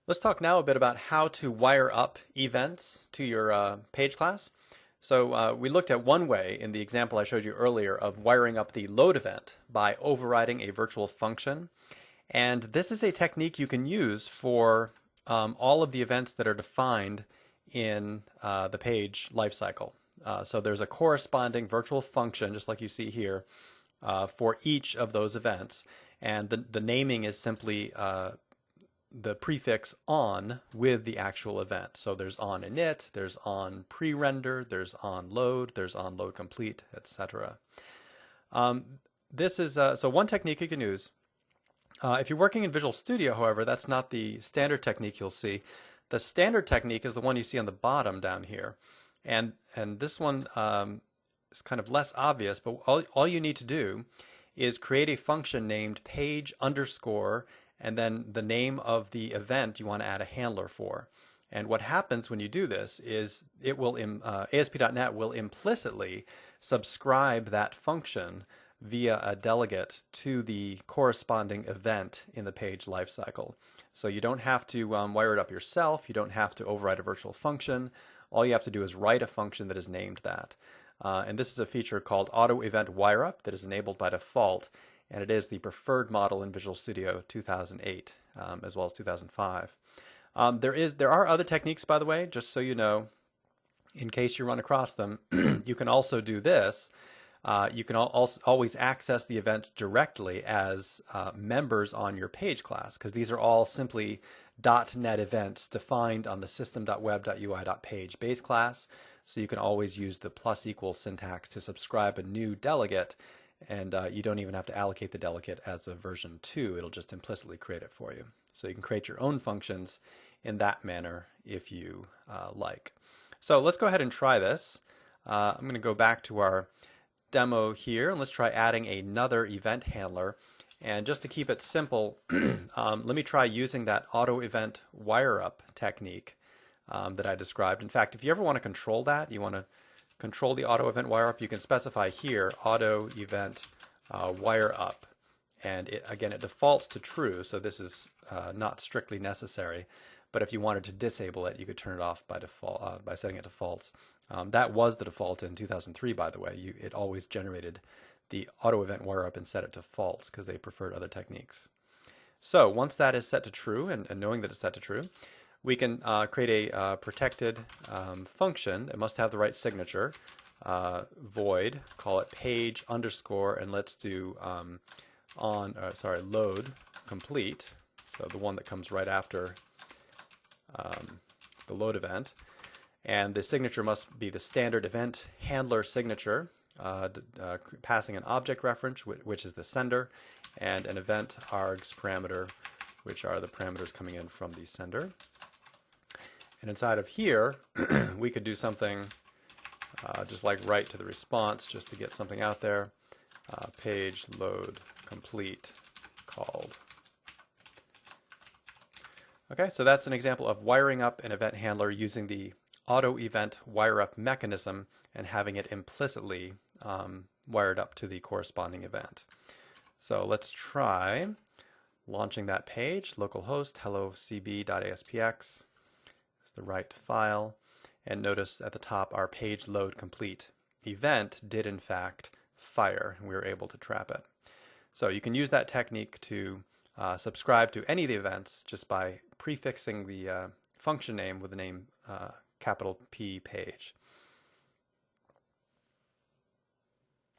Let's talk now a bit about how to wire up events to your page class. So we looked at one way in the example I showed you earlier of wiring up the load event by overriding a virtual function. And this is a technique you can use for all of the events that are defined in the page lifecycle. So there's a corresponding virtual function, just like you see here, for each of those events. And the naming is simply the prefix on with the actual event. So there's on init, there's on pre-render, there's on load, there's on load complete, etc. This is so one technique you can use. If you're working in Visual Studio, however, that's not the standard technique you'll see. The standard technique is the one you see on the bottom down here. And this one is kind of less obvious, but all you need to do is create a function named page underscore and then the name of the event you want to add a handler for. And what happens when you do this is it will ASP.NET will implicitly subscribe that function via a delegate to the corresponding event in the page lifecycle. So you don't have to wire it up yourself. You don't have to override a virtual function. All you have to do is write a function that is named that. And this is a feature called Auto Event Wireup that is enabled by default, and it is the preferred model in Visual Studio 2008 as well as 2005. There are other techniques, by the way, just so you know, in case you run across them. You can also do this. You can also always access the event directly as members on your page class, because these are all simply .NET events defined on the system.web.ui.page base class. So you can always use the plus equal syntax to subscribe a new delegate, and you don't even have to allocate the delegate as a version 2. It'll just implicitly create it for you. So you can create your own functions in that manner if you like. So let's go ahead and try this. I'm going to go back to our demo here, and let's try adding another event handler. And just to keep it simple, let me try using that auto event wire up technique that I described. In fact, if you ever want to control that, you want to control the auto event wire up, you can specify here auto event wire up. And again, it defaults to true, so this is not strictly necessary. But if you wanted to disable it, you could turn it off by default by setting it to false. That was the default in 2003, by the way. It always generated the auto event wire up and set it to false because they preferred other techniques. So once that is set to true, and knowing that it's set to true, we can create a protected function. It must have the right signature. Void, call it page underscore, and let's do load complete. So the one that comes right after the load event. And the signature must be the standard event handler signature, passing an object reference, which is the sender, and an event args parameter, which are the parameters coming in from the sender. And inside of here, we could do something just like write to the response, just to get something out there. Page load complete called. Okay, so that's an example of wiring up an event handler using the auto event wire up mechanism and having it implicitly wired up to the corresponding event. So let's try launching that page, localhost hellocb.aspx. It's the right file. And notice at the top our page load complete event did in fact fire, and we were able to trap it. So you can use that technique to subscribe to any of the events just by prefixing the function name with the name capital P page.